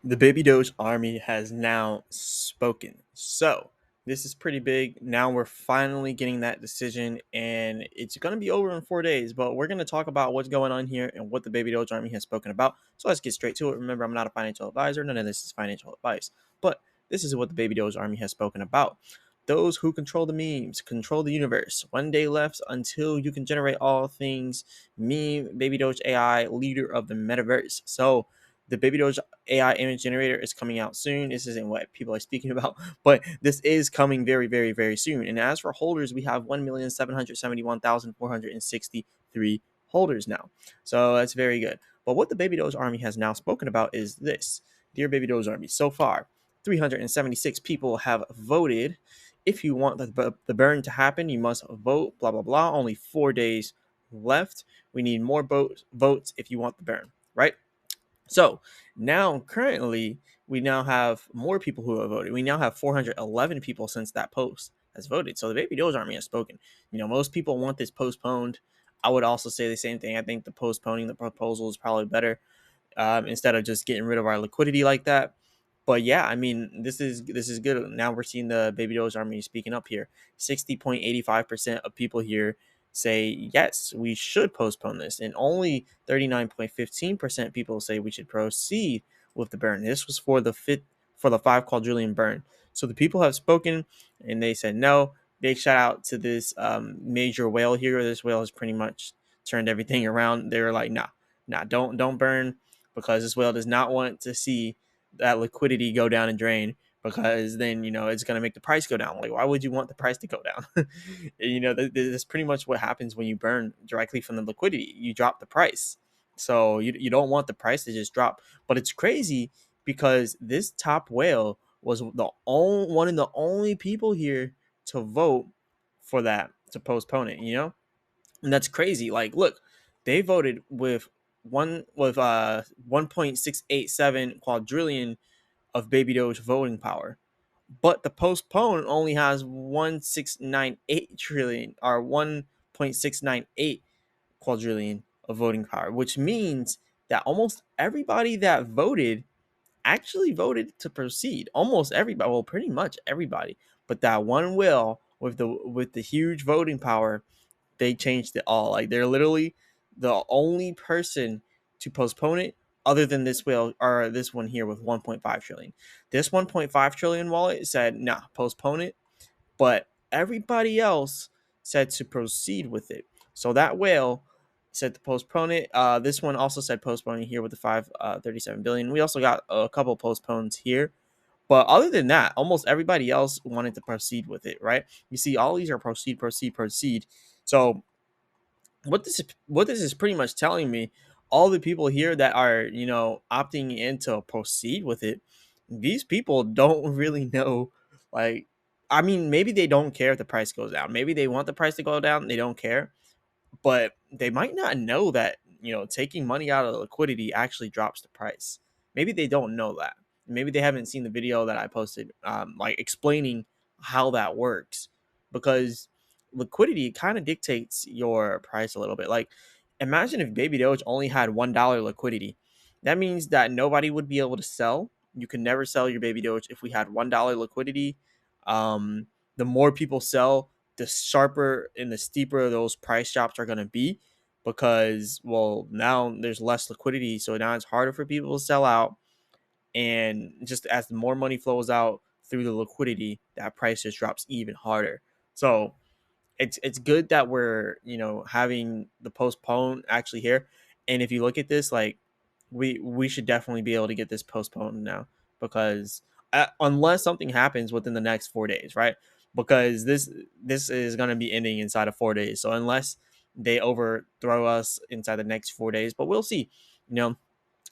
The Baby Doge army has now spoken. So, this is pretty big. Now we're finally getting that decision, and it's going to be over in 4 days. But we're going to talk about what's going on here and what the Baby Doge army has spoken about. So, let's get straight to it. Remember, I'm not a financial advisor, none of this is financial advice. But this is what the Baby Doge army has spoken about. Those who control the memes control the universe. 1 day left until you can generate all things meme, Baby Doge AI, leader of the metaverse. So, the Baby Doge AI image generator is coming out soon. This isn't what people are speaking about, but this is coming very, very, very soon. And as for holders, we have 1,771,463 holders now. So that's very good. But what the Baby Doge Army has now spoken about is this. Dear Baby Doge Army, so far, 376 people have voted. If you want the burn to happen, you must vote, blah, blah, blah. Only 4 days left. We need more votes if you want the burn, right? So now, currently, we now have more people who have voted. We now have 411 people since that post has voted. So the Baby Doge Army has spoken. Most people want this postponed. I would also say the same thing. I think the postponing the proposal is probably better, instead of just getting rid of our liquidity like that. But yeah, I mean, this is good. Now we're seeing the Baby Doge Army speaking up here. 60.85% of people here say yes, we should postpone this, and only 39.15% people say we should proceed with the burn. This was for the 5 quadrillion burn. So the people have spoken, and they said no. Big shout out to this major whale here. This whale has pretty much turned everything around. They were like, nah, don't burn, because this whale does not want to see that liquidity go down and drain, because then it's going to make the price go down. Like, why would you want the price to go down? That's pretty much what happens when you burn directly from the liquidity. You drop the price. So you don't want the price to just drop. But it's crazy because this top whale was the only one of the only people here to vote for that, to postpone it. And that's crazy. Like, look, they voted with 1.687 quadrillion of Baby Doge voting power, but the postpone only has 1.698 trillion, or 1.698 quadrillion of voting power, which means that almost everybody that voted actually voted to proceed. Almost everybody, well, pretty much everybody, but that one will with the huge voting power, they changed it all. Like, they're literally the only person to postpone it, other than this whale, or this one here with 1.5 trillion. This 1.5 trillion wallet said, nah, postpone it. But everybody else said to proceed with it. So that whale said to postpone it. This one also said postponing here with the 537 billion. We also got a couple postpones here. But other than that, almost everybody else wanted to proceed with it, right? You see, all these are proceed, proceed, proceed. So what this is pretty much telling me, all the people here that are opting in to proceed with it, these people don't really know. Like, I mean, maybe they don't care if the price goes down, maybe they want the price to go down, they don't care, but they might not know that taking money out of the liquidity actually drops the price. Maybe they don't know that. Maybe they haven't seen the video that I posted, like, explaining how that works, because liquidity kind of dictates your price a little bit. Like, imagine if Baby Doge only had $1 liquidity. That means that nobody would be able to sell. You could never sell your Baby Doge if we had $1 liquidity. The more people sell, the sharper and the steeper those price drops are going to be, because, well, now there's less liquidity, so now it's harder for people to sell out, and just as more money flows out through the liquidity, that price just drops even harder. So it's good that we're having the postpone actually here. And if you look at this, like, we should definitely be able to get this postponed now, because unless something happens within the next 4 days, right? Because this is going to be ending inside of 4 days, so unless they overthrow us inside the next 4 days, but we'll see. you know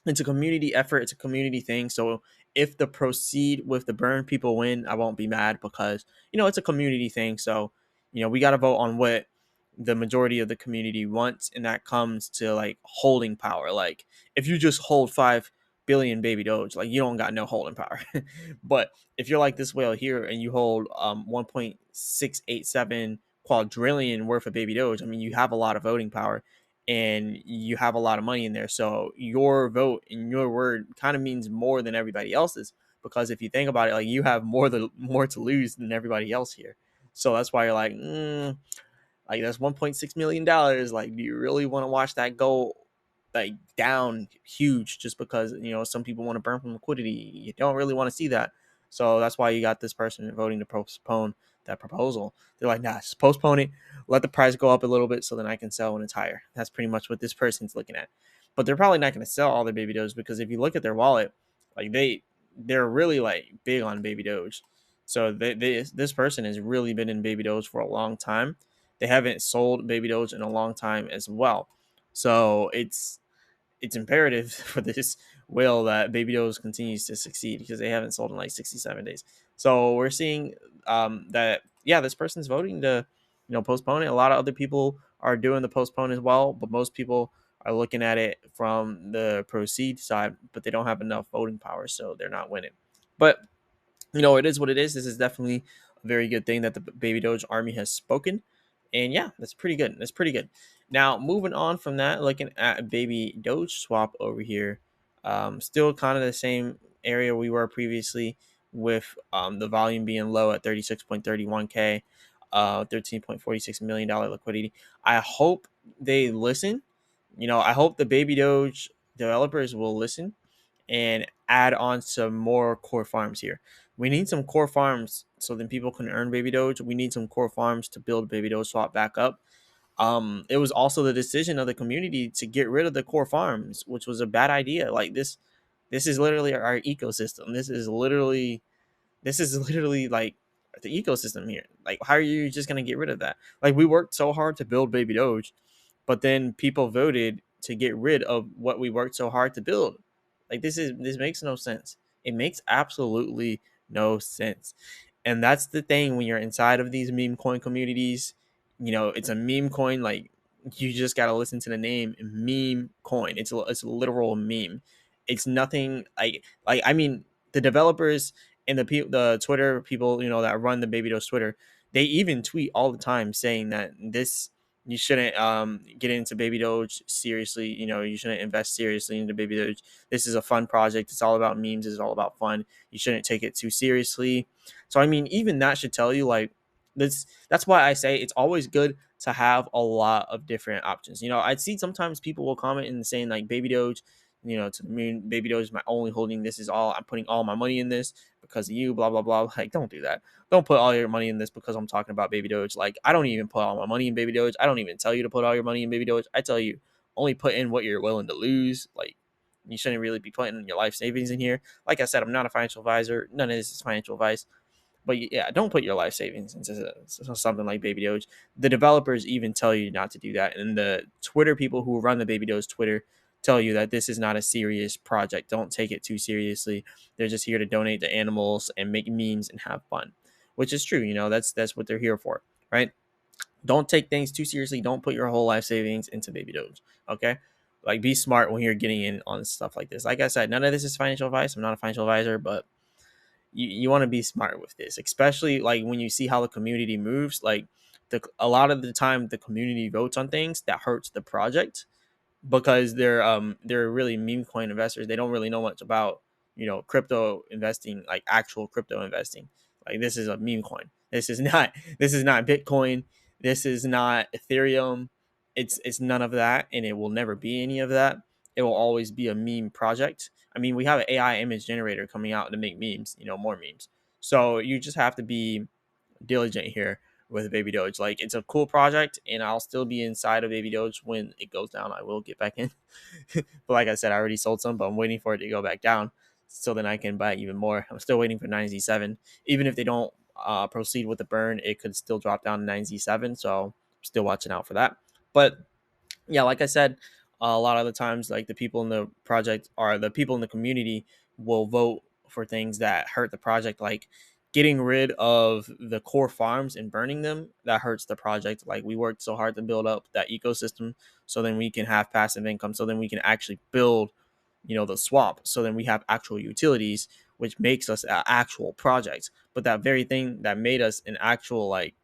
it's a community effort, it's a community thing. So if the proceed with the burn people win, I won't be mad, because it's a community thing. So we got to vote on what the majority of the community wants, and that comes to, like, holding power. Like, if you just hold 5 billion Baby Doge, like, you don't got no holding power. But if you're like this whale here and you hold 1.687 quadrillion worth of Baby Doge, I mean, you have a lot of voting power. and you have a lot of money in there. So your vote and your word kind of means more than everybody else's, because if you think about it, like you have more to lose than everybody else here. So that's why you're like, like that's $1.6 million. Like, do you really want to watch that go like down huge just because some people want to burn from liquidity? You don't really want to see that. So that's why you got this person voting to postpone that proposal. They're like, nah, just postpone it, let the price go up a little bit so then I can sell when it's higher. That's pretty much what this person's looking at. But they're probably not going to sell all their baby Doge, because if you look at their wallet, like they're really like big on baby Doge. So this person has really been in baby Doge for a long time. They haven't sold baby Doge in a long time as well. So it's imperative for this whale that baby Doge continues to succeed, because they haven't sold in like 67 days. So we're seeing that, yeah, this person's voting to postpone it. A lot of other people are doing the postpone as well, but most people are looking at it from the proceed side, but they don't have enough voting power, so they're not winning. But it is what it is. This is definitely a very good thing that the Baby Doge army has spoken. And yeah, that's pretty good. That's pretty good. Now, moving on from that, looking at Baby Doge swap over here, still kind of the same area we were previously, with the volume being low at 36.31K, $13.46 million liquidity. I hope they listen. I hope the Baby Doge developers will listen and add on some more core farms here. We need some core farms so then people can earn Baby Doge. We need some core farms to build Baby Doge swap back up. It was also the decision of the community to get rid of the core farms, which was a bad idea. Like this is literally our ecosystem. This is literally like the ecosystem here. Like, how are you just gonna get rid of that? Like, we worked so hard to build Baby Doge, but then people voted to get rid of what we worked so hard to build. Like, this makes no sense. It makes absolutely no sense. And that's the thing when you're inside of these meme coin communities. It's a meme coin. Like, you just gotta listen to the name, meme coin. It's a literal meme. It's nothing like I mean, the developers and the Twitter people, that run the Baby Doge Twitter, they even tweet all the time saying that you shouldn't get into Baby Doge seriously. You shouldn't invest seriously into Baby Doge. This is a fun project. It's all about memes. It's all about fun. You shouldn't take it too seriously. So I mean, even that should tell you, like, this. That's why I say it's always good to have a lot of different options. I'd see sometimes people will comment and saying like Baby Doge, to the moon. Baby Doge is my only holding. This is all. I'm putting all my money in this because of you. Blah blah blah. Like, don't do that. Don't put all your money in this because I'm talking about Baby Doge. Like, I don't even put all my money in Baby Doge. I don't even tell you to put all your money in Baby Doge. I tell you only put in what you're willing to lose. Like, you shouldn't really be putting your life savings in here. Like I said, I'm not a financial advisor. None of this is financial advice. But yeah, don't put your life savings into something like Baby Doge. The developers even tell you not to do that. And the Twitter people who run the Baby Doge Twitter tell you that this is not a serious project. Don't take it too seriously. They're just here to donate to animals and make memes and have fun, which is true. That's what they're here for, right? Don't take things too seriously. Don't put your whole life savings into Baby Doge. Okay. Like, be smart when you're getting in on stuff like this. Like I said, none of this is financial advice. I'm not a financial advisor, but you want to be smart with this, especially like when you see how the community moves. Like, a lot of the time the community votes on things that hurts the project, because they're really meme coin investors. They don't really know much about crypto investing, like actual crypto investing. Like, this is a meme coin. This is not Bitcoin. This is not Ethereum. It's none of that, and it will never be any of that. It will always be a meme project. I mean, we have an AI image generator coming out to make memes, more memes. So you just have to be diligent here with Baby Doge. Like, it's a cool project, and I'll still be inside of Baby Doge when it goes down. I will get back in. But like I said, I already sold some, but I'm waiting for it to go back down so then I can buy even more. I'm still waiting for 9Z7. Even if they don't proceed with the burn, it could still drop down to 9Z7. So I'm still watching out for that. But yeah, like I said, a lot of the times, like, the people in the project or the people in the community will vote for things that hurt the project, like getting rid of the core farms and burning them. That hurts the project. Like, we worked so hard to build up that ecosystem so then we can have passive income, so then we can actually build, the swap, so then we have actual utilities, which makes us an actual project. But that very thing that made us an actual, like,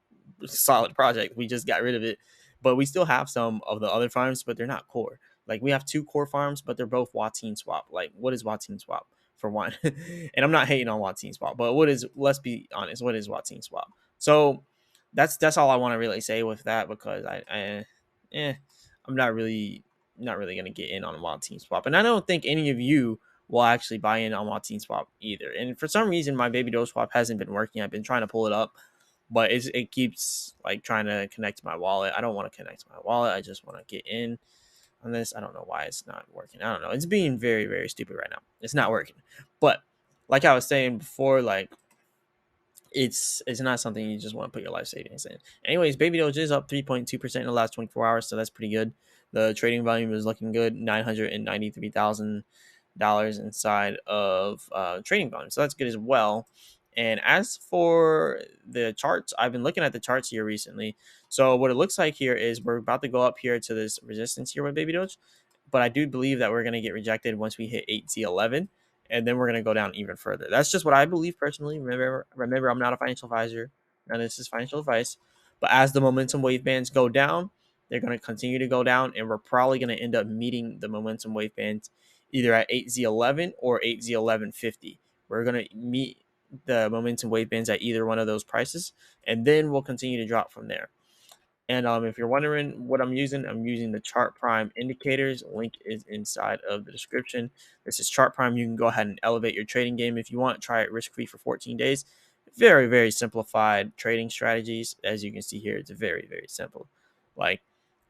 solid project, we just got rid of it But we still have some of the other farms, but they're not core. Like we have two core farms, but they're both Wateen swap. Like what is Wateen swap for one? And I'm not hating on Wateen swap, but what is? Let's be honest. What is Wateen swap? So that's all I want to really say with that because eh, I'm not really gonna get in on Wateen swap, and I don't think any of you will actually buy in on Wateen swap either. And for some reason, my baby doe swap hasn't been working. I've been trying to pull it up, but it keeps like trying to connect to my wallet. I don't want to connect to my wallet. I just want to get in on this. I don't know why it's not working. I don't know. It's being very, very stupid right now. It's not working. But like I was saying before, like it's not something you just want to put your life savings in. Anyways, Baby Doge is up 3.2% in the last 24 hours, so that's pretty good. The trading volume is looking good, $993,000 inside of trading volume, so that's good as well. And as for the charts, I've been looking at the charts here recently. So what it looks like here is we're about to go up here to this resistance here with Baby Doge, but I do believe that we're going to get rejected once we hit 8Z11, and then we're going to go down even further. That's just what I believe personally. Remember, I'm not a financial advisor. None of this is financial advice. But as the momentum wave bands go down, they're going to continue to go down, and we're probably going to end up meeting the momentum wave bands either at 8Z11 or 8Z1150. We're going to meet the momentum wave bands at either one of those prices, and then we'll continue to drop from there. And if you're wondering what I'm using the Chart Prime indicators. Link is inside of the description. This is Chart Prime. You can go ahead and elevate your trading game if you want. Try it risk-free for 14 days. Very, very simplified trading strategies. As you can see here, it's very, very simple. Like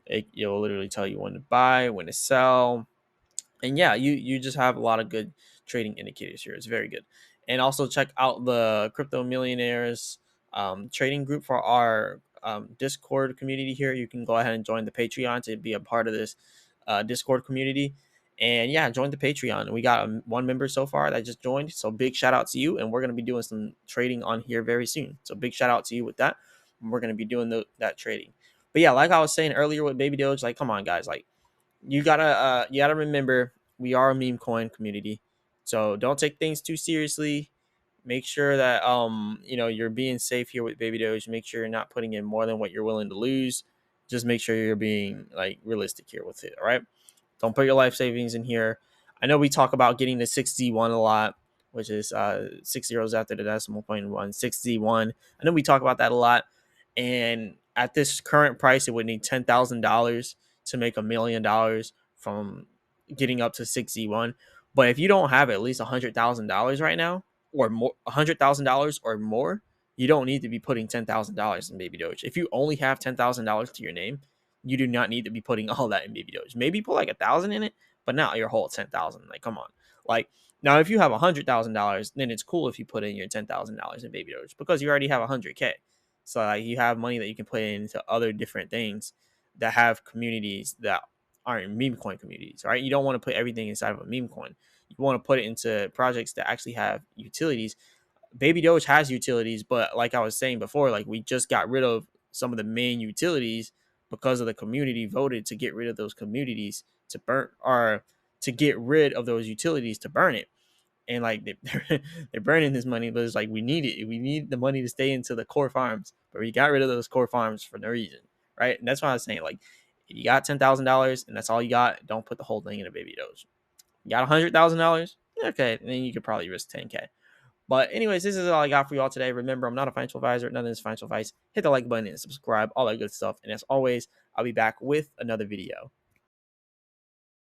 it'll literally tell you when to buy, when to sell, and yeah, you just have a lot of good trading indicators here. It's very good. And also check out the Crypto Millionaires trading group for our Discord community here. You can go ahead and join the Patreon to be a part of this Discord community. And yeah, join the Patreon. We got one member so far that just joined. So big shout out to you. And we're going to be doing some trading on here very soon. So big shout out to you with that. And we're going to be doing that trading. But yeah, like I was saying earlier with Baby Doge, like, come on, guys. Like, you gotta remember we are a meme coin community, so don't take things too seriously. Make sure that you're being safe here with Baby Doge. Make sure you're not putting in more than what you're willing to lose. Just make sure you're being like realistic here with it. All right, don't put your life savings in here. I know we talk about getting to 6Z1 a lot, which is 6 zeros after the decimal point, 6Z1. I know we talk about that a lot, and at this current price, it would need $10,000 to make $1 million from getting up to 6Z1. But if you don't have at least $100,000 right now, or more, $100,000 or more, you don't need to be putting $10,000 in Baby Doge. If you only have $10,000 to your name, you do not need to be putting all that in Baby Doge. Maybe put like 1,000 in it, but not your whole 10,000. Like, come on. Like, now if you have $100,000, then it's cool if you put in your $10,000 in Baby Doge because you already have 100K. So like, you have money that you can put into other different things that have communities that aren't meme coin communities, right? You don't want to put everything inside of a meme coin. You want to put it into projects that actually have utilities. Baby Doge has utilities, but like I was saying before, like we just got rid of some of the main utilities because of the community voted to get rid of those communities to burn or to get rid of those utilities to burn it. And like they're burning this money, but it's like we need it. We need the money to stay into the core farms, but we got rid of those core farms for no reason, right? And that's why I was saying, like, if you got $10,000 and that's all you got, don't put the whole thing in a Baby Doge. You got $100,000, okay, then you could probably risk 10K. But anyways, this is all I got for you all today. Remember, I'm not a financial advisor. None of this is financial advice. Hit the like button and subscribe, all that good stuff. And as always, I'll be back with another video.